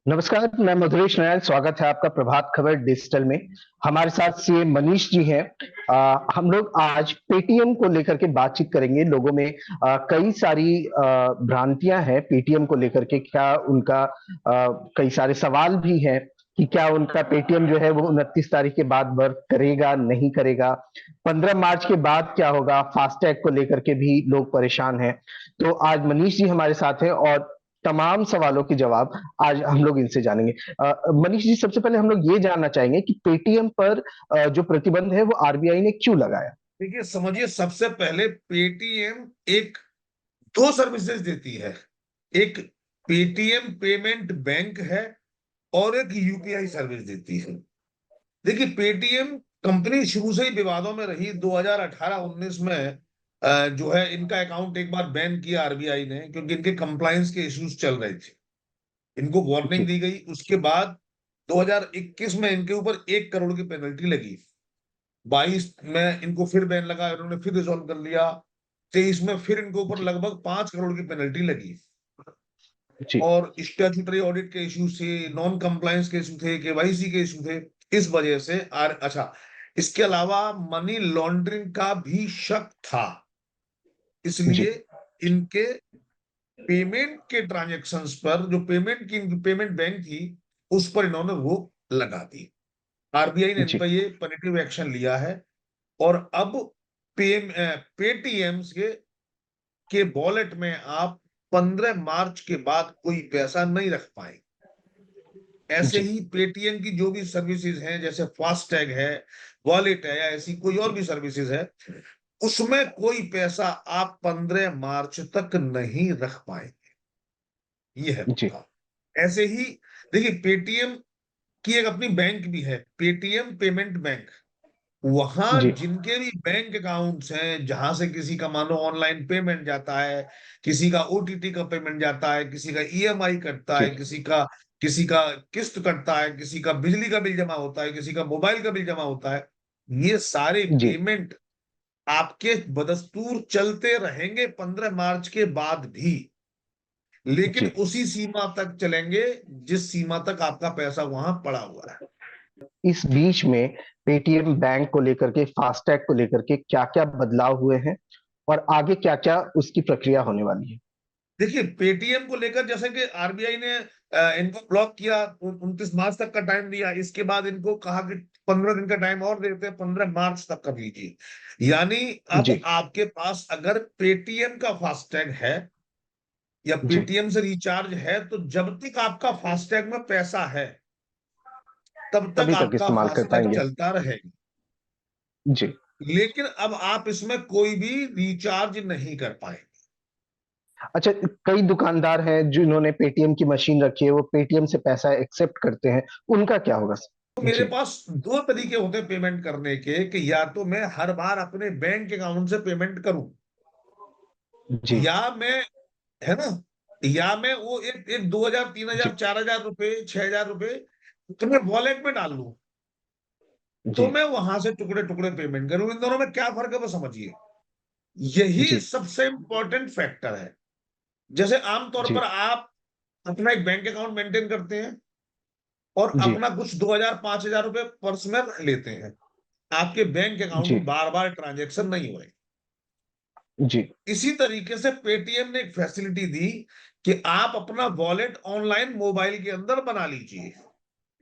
नमस्कार, मैं मधुरेश नारायण, स्वागत है आपका प्रभात खबर डिजिटल में। हमारे साथ सीए मनीष जी हैं। हम लोग आज पेटीएम को लेकर के बातचीत करेंगे। लोगों में कई सारी भ्रांतियां हैं पेटीएम को लेकर के। क्या उनका कई सारे सवाल भी हैं कि क्या उनका पेटीएम जो है वो 29 तारीख के बाद वर्क करेगा, नहीं करेगा। 15 मार्च के बाद क्या होगा, फास्टैग को लेकर के भी लोग परेशान हैं। तो आज मनीष जी हमारे साथ हैं और तमाम सवालों के जवाब आज हम लोग इनसे जानेंगे। मनीष जी, सबसे पहले हम लोग ये जानना चाहेंगे कि पेटीएम पर जो प्रतिबंध है वो आरबीआई ने क्यों लगाया? देखिए, समझिए, सबसे पहले पेटीएम एक दो सर्विसेज देती है। एक पेटीएम पेमेंट बैंक है और एक यूपीआई सर्विस देती है। देखिए, पेटीएम कंपनी शुरू से ही विवादों में रही। 2018-19 में जो है इनका अकाउंट एक बार बैन किया आरबीआई ने, क्योंकि इनके कंप्लायंस के इश्यूज चल रहे थे। इनको वार्निंग जी। दी गई। उसके बाद 2021 में इनके ऊपर 1 करोड़ की पेनल्टी लगी। 22 में इनको फिर बैन लगा, इन्होंने फिर रिजॉल्व कर लिया। 23 में फिर इनके ऊपर जी। लगभग 5 करोड़ की पेनल्टी लगी। जी। और स्टैट्यूटरी ऑडिट के इश्यू थे, नॉन कंप्लायंस के इशू थे, केवाईसी के इशू थे। इस वजह से अच्छा, इसके अलावा मनी लॉन्ड्रिंग का भी शक था, जी। इसलिए इनके पेमेंट के ट्रांजेक्शन्स पर, जो पेमेंट की इनकी पेमेंट बैंक थी, उस पर इन्होंने रोक लगा दी। आरबीआई ने इन जी। पर ये पॉजिटिव एक्शन लिया है। और अब पेटीएम के वॉलेट में आप 15 मार्च के बाद कोई पैसा नहीं रख पाएंगे। ऐसे जी। ही पेटीएम की जो भी सर्विसेज हैं, जैसे फास्टैग है, वॉलेट है, या ऐसी कोई और भी सर्विसेज है, उसमें कोई पैसा आप 15 मार्च तक नहीं रख पाएंगे। ये है जी। मुद्दा। ऐसे ही देखिए, पेटीएम की एक अपनी बैंक भी है, पेटीएम पेमेंट बैंक। वहां जी। जिनके भी बैंक अकाउंट्स हैं, जहां से किसी का मानो ऑनलाइन पेमेंट जाता है, किसी का ओटीटी का पेमेंट जाता है, किसी का ईएमआई कटता जी। है, किसी का किस्त कटता है, किसी का बिजली का बिल जमा होता है, किसी का मोबाइल का बिल जमा होता है, ये सारे जी। पेमेंट आपके बदस्तूर चलते रहेंगे 15 मार्च के बाद भी। लेकिन जी। उसी सीमा तक चलेंगे जिस सीमा तक आपका पैसा वहां पड़ा हुआ है। इस बीच में पेटीएम बैंक को लेकर के, फास्टैग को लेकर के क्या-क्या बदलाव हुए हैं और आगे क्या-क्या उसकी प्रक्रिया होने वाली है? देखिए, पेटीएम को लेकर जैसे कि आरबीआई ने इनको ब्लॉक किया, 29 मार्च तक का टाइम दिया। इसके बाद इनको कहा कि 15 दिन का टाइम और देते हैं, 15 मार्च तक कर लीजिए। यानी अब जी। आपके पास अगर पेटीएम का फास्टैग है या जी। पेटीएम से रिचार्ज है, तो जब तक आपका फास्टैग में पैसा है, तब तक तभी तक आपका इस्तेमाल कर फास्टैग पाएंगे। चलता रहेगा। जी। लेकिन अब आप इसमें कोई भी रिचार्ज नहीं कर पाएंगे। अच्छा, कई दुकानदार हैं जिन्होंने पेटीएम की मशीन रखी है, वो पेटीएम से पैसा एक्सेप्ट करते हैं, उनका क्या होगा? तो मेरे जी। पास दो तरीके होते हैं पेमेंट करने के, कि या तो मैं हर बार अपने बैंक अकाउंट से पेमेंट करूं, जी। या मैं, है ना, या मैं वो एक एक 2,000, तीन जी। हजार 4,000 रुपए, 6,000 रुपए अपने वॉलेट में डाल लूं, तो जी। मैं वहां से टुकड़े टुकड़े पेमेंट करूं। इन दोनों में क्या फर्क है वो समझिए। यही जी। सबसे इंपॉर्टेंट फैक्टर है। जैसे आमतौर जी। पर आप अपना एक बैंक अकाउंट मेंटेन करते हैं और जी। अपना कुछ 2,000, 5,000 रुपए पर्स में रख लेते हैं, आपके बैंक अकाउंट जी। में बार बार ट्रांजेक्शन नहीं हो रहे। जी। इसी तरीके से पेटीएम ने एक फैसिलिटी दी कि आप अपना वॉलेट ऑनलाइन मोबाइल के अंदर बना लीजिए,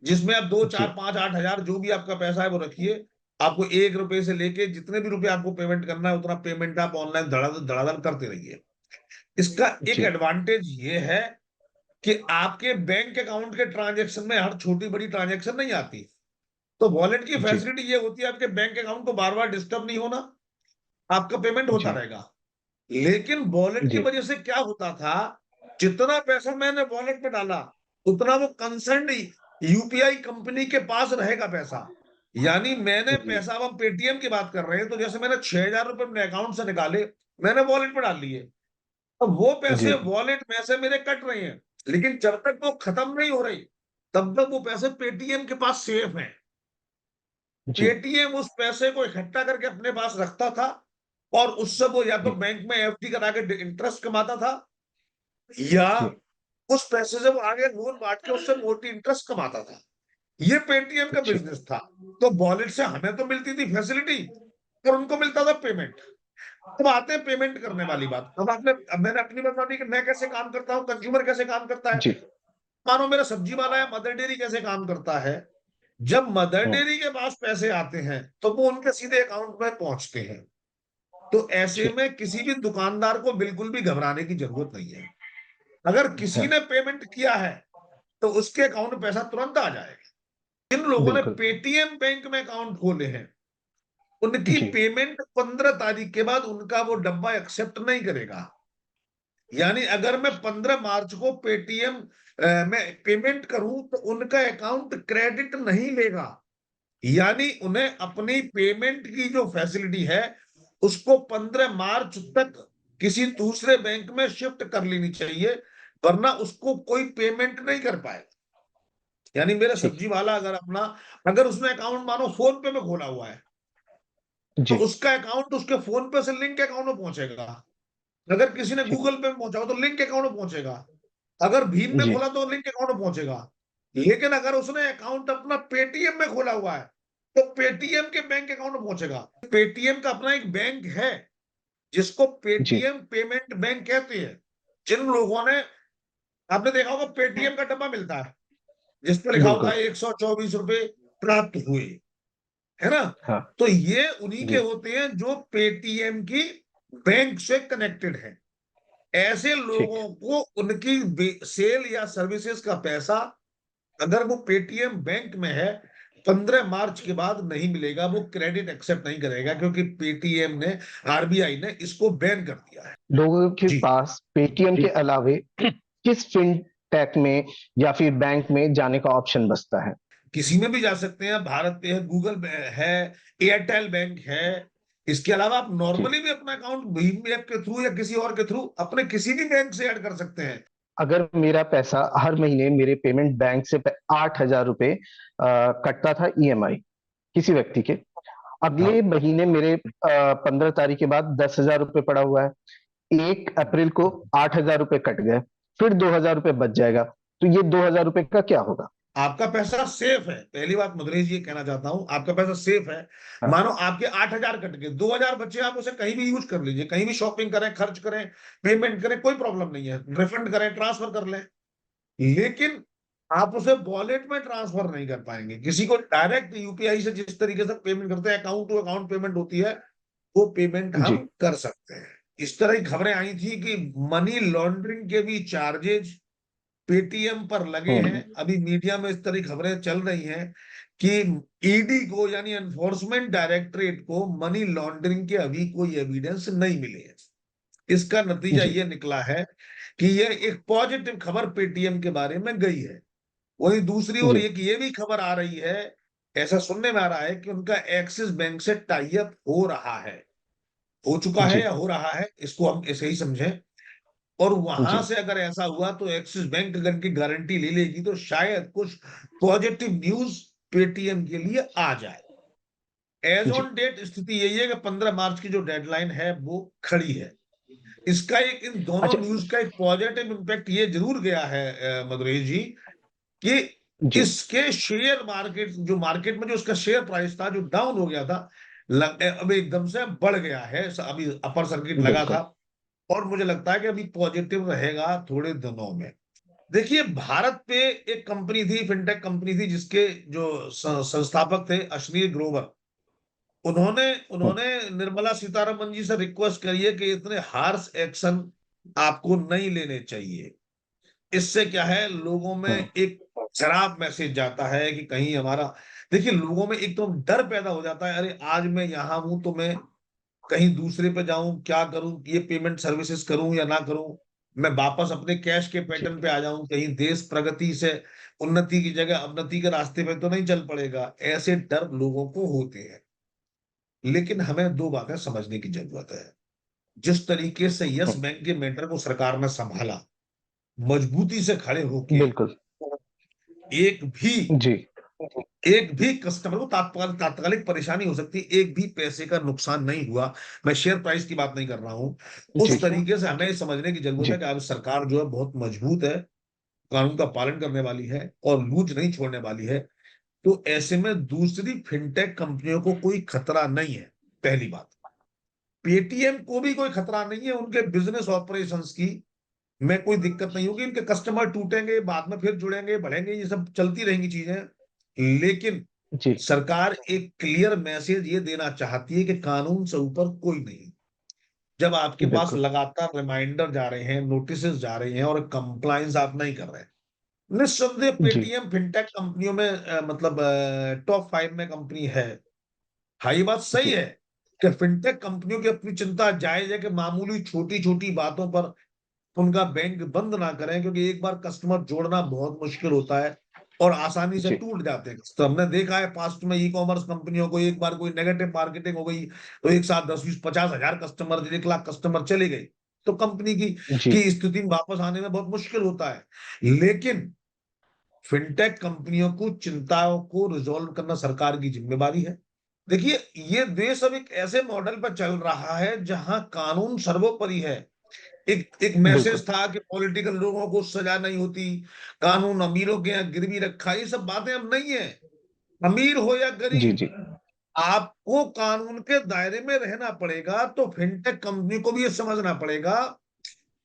जिसमें आप 2, 4, 5, 8 हजार जो भी आपका पैसा है वो रखिए। आपको 1 रुपए से लेके जितने भी रुपए आपको पेमेंट करना है, उतना पेमेंट आप ऑनलाइन धड़ाधड़ धड़ाधड़ करते रहिए। इसका एक जी। एडवांटेज ये है कि आपके बैंक अकाउंट के ट्रांजेक्शन में हर छोटी बड़ी ट्रांजेक्शन नहीं आती। तो वॉलेट की जी। फैसिलिटी ये होती है, आपके बैंक अकाउंट को बार बार डिस्टर्ब नहीं होना, आपका पेमेंट होता जी। रहेगा। लेकिन वॉलेट की जी। वजह से क्या होता था, जितना पैसा मैंने वॉलेट में डाला, उतना वो कंसर्न यूपीआई कंपनी के पास रहेगा पैसा। यानी मैंने जी। पैसा, अब हम पेटीएम की बात कर रहे हैं, तो जैसे मैंने 6,000 रुपए अपने अकाउंट से निकाले, मैंने वॉलेट में डाल लिए। अब वो जी। पैसे वॉलेट में से मेरे कट रहे हैं, लेकिन जब तक वो खत्म नहीं हो रही, तब तक वो पैसे पेटीएम के पास सेफ हैं। जी। पेटीएम उस पैसे को इकट्ठा करके अपने पास रखता था, और उससे वो या तो जी। बैंक में एफडी करा के इंटरेस्ट कमाता था, या जी। उस पैसे से वो आगे लोन बांट के उससे मोटी इंटरेस्ट कमाता था। ये पेटीएम का अच्छा। बिजनेस था। तो वॉलेट से हमें तो मिलती थी फैसिलिटी और उनको मिलता था पेमेंट। अब आते हैं पेमेंट करने वाली बात। अब मैंने अपनी बता दी कि मैं कैसे काम करता हूँ, कंज्यूमर कैसे काम करता है। जी। मानो मेरा सब्जी वाला है, मदर डेयरी कैसे काम करता है। जब मदर हम्म। डेयरी के पास पैसे आते हैं तो वो उनके सीधे अकाउंट में पहुंचते हैं। तो ऐसे जी। में किसी भी दुकानदार को बिल्कुल भी घबराने की जरूरत नहीं है। अगर किसी हाँ। ने पेमेंट किया है तो उसके अकाउंट में पैसा तुरंत आ जाएगा। जिन लोगों ने बिल्कुल। पेटीएम बैंक में अकाउंट खोले हैं उनकी जी। पेमेंट 15 तारीख के बाद उनका वो डब्बा एक्सेप्ट नहीं करेगा। यानी अगर मैं 15 मार्च को पेटीएम में पेमेंट करूं तो उनका अकाउंट क्रेडिट नहीं लेगा। यानी उन्हें अपनी पेमेंट की जो फैसिलिटी है उसको 15 मार्च तक किसी दूसरे बैंक में शिफ्ट कर लेनी चाहिए, वरना उसको कोई पेमेंट नहीं कर पाएगा। यानी मेरा ठीक। सब्जी वाला अगर उसने अकाउंट मानो फोन पे में खोला हुआ है तो जी। उसका अकाउंट उसके फोन पे से लिंक अकाउंट में पहुंचेगा। अगर किसी ने ठीक। गूगल पे में पहुंचा हो तो लिंक अकाउंट में पहुंचेगा। अगर भीम में जी। खोला तो लिंक अकाउंट में पहुंचेगा। लेकिन अगर उसने अकाउंट अपना पेटीएम में खोला हुआ है तो पेटीएम के बैंक अकाउंट में पहुंचेगा। पेटीएम का अपना एक बैंक है जिसको जी। पेटीएम पेमेंट बैंक कहते हैं। जिन लोगों ने, आपने देखा होगा पेटीएम का डब्बा मिलता है जिस पर लिखा होता बिल्कुल। है 124 रुपए प्राप्त हुए, है ना। हाँ। तो ये उन्हीं के जी। होते हैं जो पेटीएम की बैंक से कनेक्टेड है। ऐसे ठीक। लोगों को उनकी सेल या सर्विसेज का पैसा अगर वो पेटीएम बैंक में है 15 मार्च के बाद नहीं मिलेगा। वो क्रेडिट एक्सेप्ट नहीं करेगा क्योंकि पेटीएम ने, आरबीआई ने इसको बैन कर दिया है। लोगों के जी। पास पेटीएम के अलावे किस फिनटेक में या फिर बैंक में जाने का ऑप्शन बचता है? किसी में भी जा सकते हैं, भारत पे है, गूगल पे है, एयरटेल बैंक है। इसके अलावा आप जी। नॉर्मली भी अपना अकाउंट भीम ऐप के थ्रू या किसी और के थ्रू अपने किसी भी बैंक से ऐड कर सकते हैं। अगर मेरा पैसा हर महीने मेरे पेमेंट बैंक से 8,000 रुपए कटता था ईएमआई किसी व्यक्ति के, हाँ, अगले महीने मेरे 15 तारीख के बाद 10,000 रुपए पड़ा हुआ है, 1 अप्रैल को 8,000 रुपए कट गए, फिर 2,000 रुपए बच जाएगा, तो ये 2,000 रुपए का क्या होगा? आपका पैसा सेफ है। पहली बात मदरेश ये कहना चाहता हूं, आपका पैसा सेफ है। हाँ। मानो आपके 8,000 कट गए, 2,000 बचे, आप उसे कहीं भी यूज कर लीजिए, कहीं भी शॉपिंग करें, खर्च करें, पेमेंट करें, कोई प्रॉब्लम नहीं है, रिफंड करें, ट्रांसफर कर लें। लेकिन आप उसे वॉलेट में ट्रांसफर नहीं कर पाएंगे। किसी को डायरेक्ट यूपीआई से जिस तरीके से पेमेंट करते हैं, अकाउंट टू अकाउंट पेमेंट होती है, वो पेमेंट जी। हम कर सकते हैं। इस तरह की खबरें आई थी कि मनी लॉन्ड्रिंग के भी चार्जेज पेटीएम पर लगे हैं। हम्म। अभी मीडिया में इस तरह की खबरें चल रही हैं कि ईडी को यानी एनफोर्समेंट डायरेक्टरेट को मनी लॉन्ड्रिंग के अभी कोई एविडेंस नहीं मिले हैं। इसका नतीजा जी। ये निकला है कि यह एक पॉजिटिव खबर पेटीएम के बारे में गई है। वहीं दूसरी ओर जी। एक ये भी खबर आ रही है, ऐसा सुनने में आ रहा है कि उनका एक्सिस बैंक से टाई अप हो रहा है, हो चुका है जी। या हो रहा है, इसको हम ऐसे ही समझें। और वहां जी। से अगर ऐसा हुआ तो एक्सिस बैंक अगर की गारंटी ले लेगी तो शायद कुछ पॉजिटिव न्यूज पेटीएम के लिए आ जाए। As ji. ऑन डेट स्थिति यही है कि 15 मार्च की जो डेडलाइन है वो खड़ी है। इसका एक, इन दोनों अच्छा। न्यूज का एक पॉजिटिव इम्पैक्ट ये जरूर गया है मदुरेश जी, कि जी। इसके शेयर मार्केट, जो मार्केट में जो उसका शेयर प्राइस था जो डाउन हो गया था, अब एकदम से बढ़ गया है। अभी अपर सर्किट लगा था बिल्कुल। और मुझे लगता है कि अभी पॉजिटिव रहेगा थोड़े दिनों में। देखिए, भारत पे एक कंपनी थी, फिनटेक कंपनी थी, जिसके जो संस्थापक थे अश्लील ग्रोवर, उन्होंने हम्म। उन्होंने निर्मला सीतारमन जी से रिक्वेस्ट करी है कि इतने हार्श एक्शन आपको नहीं लेने चाहिए। इससे क्या है, लोगों में हम्म। एक खराब मैसेज जाता है कि कहीं हमारा, देखिए लोगों में एक तो डर पैदा हो जाता है, अरे आज मैं यहां हूं तो मैं कहीं दूसरे पे जाऊं, क्या करूं, ये पेमेंट सर्विसेज करूं या ना करूं, मैं वापस अपने कैश के पैटर्न ठीक। पे आ जाऊं, कहीं देश प्रगति से उन्नति की जगह अवनति के रास्ते पे तो नहीं चल पड़ेगा। ऐसे डर लोगों को होते हैं। लेकिन हमें दो बातें समझने की जरूरत है। जिस तरीके से यस हम्म। बैंक के मैटर को सरकार ने संभाला, मजबूती से खड़े होके, बिल्कुल। एक भी जी। एक भी कस्टमर को तात्कालिक परेशानी हो सकती है, एक भी पैसे का नुकसान नहीं हुआ। मैं शेयर प्राइस की बात नहीं कर रहा हूं। जी। उस तरीके से हमें समझने की जरूरत है जी। कि अब सरकार जो है बहुत मजबूत है। कानून का पालन करने वाली है और लूज नहीं छोड़ने वाली है, तो ऐसे में दूसरी फिनटेक कंपनियों को कोई खतरा नहीं है। पहली बात, पेटीएम को भी कोई खतरा नहीं है, उनके बिजनेस ऑपरेशंस की में कोई दिक्कत नहीं होगी। इनके कस्टमर टूटेंगे, बाद में फिर जुड़ेंगे, बढ़ेंगे, ये सब चलती रहेंगी चीजें। लेकिन जी सरकार एक क्लियर मैसेज ये देना चाहती है कि कानून से ऊपर कोई नहीं। जब आपके पास बिल्कुल। लगातार रिमाइंडर जा रहे हैं, नोटिस जा रहे हैं और कंप्लायंस आप नहीं कर रहे हैं, निस्संदेह जी पेटीएम फिनटेक कंपनियों में मतलब टॉप 5 में कंपनी है। हाँ, ये बात सही जी है कि फिनटेक कंपनियों की अपनी चिंता जायज है कि मामूली छोटी छोटी बातों पर उनका बैंक बंद ना करें, क्योंकि एक बार कस्टमर जोड़ना बहुत मुश्किल होता है और आसानी से जी टूट जाते हैं। तो हमने देखा है पास्ट में, ई कॉमर्स कंपनियों को एक बार कोई नेगेटिव मार्केटिंग हो गई तो एक साथ 10-20-50 हजार कस्टमर, 1 लाख कस्टमर चले गए, तो कंपनी जी की स्थिति में वापस आने में बहुत मुश्किल होता है। लेकिन फिनटेक कंपनियों को चिंताओं को रिजॉल्व करना सरकार की जिम्मेवारी है। देखिए, ये देश अब एक ऐसे मॉडल पर चल रहा है जहां कानून सर्वोपरि है। एक बिल्कुल। मैसेज था कि पॉलिटिकल लोगों को सजा नहीं होती, कानून अमीरों के यहाँ गिरवी रखा, ये सब बातें अब नहीं है। अमीर हो या जी गरीब, जी आपको कानून के दायरे में रहना पड़ेगा। तो फिनटेक कंपनी को भी ये समझना पड़ेगा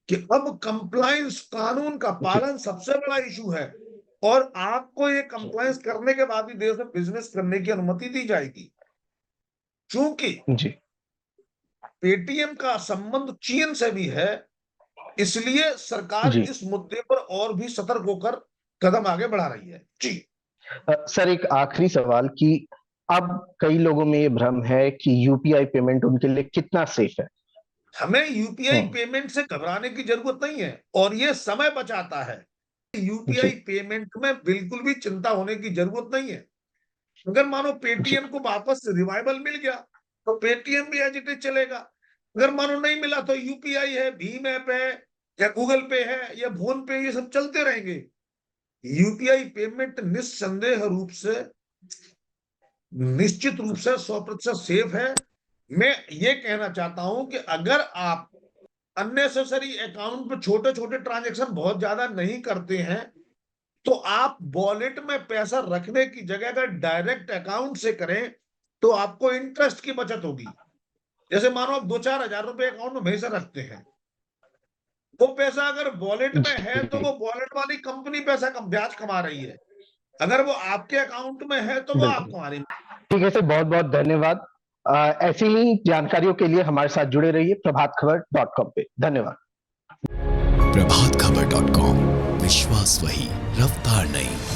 कि अब कंप्लायंस, कानून का जी पालन सबसे बड़ा इशू है और आपको ये कंप्लायंस करने के बाद ही देश में बिजनेस करने की अनुमति दी जाएगी। चूंकि जी पेटीएम का संबंध चीन से भी है, इसलिए सरकार जी इस मुद्दे पर और भी सतर्क होकर कदम आगे बढ़ा रही है। जी। सर, एक आखिरी सवाल कि अब कई लोगों में ये भ्रम है कि यूपीआई पेमेंट उनके लिए कितना सेफ है। हमें यूपीआई हम्म। पेमेंट से घबराने की जरूरत नहीं है और ये समय बचाता है। यूपीआई जी पेमेंट में बिल्कुल भी चिंता होने की जरूरत नहीं है। अगर मानो जी पेटीएम को वापस रिवाइवल मिल गया तो पेटीएम भी एज इट इज चलेगा। अगर मानो नहीं मिला तो यूपीआई है, भीम ऐप है या गूगल पे है या फोन पे, ये सब चलते रहेंगे। यूपीआई पेमेंट निस्संदेह रूप से, निश्चित रूप से 100% सेफ है। मैं ये कहना चाहता हूं कि अगर आप अननेसेसरी अकाउंट पे छोटे छोटे ट्रांजेक्शन बहुत ज्यादा नहीं करते हैं, तो आप वॉलेट में पैसा रखने की जगह अगर डायरेक्ट अकाउंट से करें तो आपको इंटरेस्ट की बचत होगी। जैसे मानो आप 2-4 हजार रुपए अकाउंट में हमेशा रखते हैं, वो पैसा अगर वॉलेट में है तो जी वो वॉलेट वाली कंपनी पैसा कम ब्याज कमा रही है, अगर वो आपके अकाउंट में है तो वो आप बिल्कुल। कमा रही है। ठीक है सर, बहुत बहुत धन्यवाद। ऐसी ही जानकारियों के लिए हमारे साथ जुड़े रहिए प्रभातखबर.com पे। धन्यवाद। प्रभातखबर.com, विश्वास वही, रफ्तार नहीं।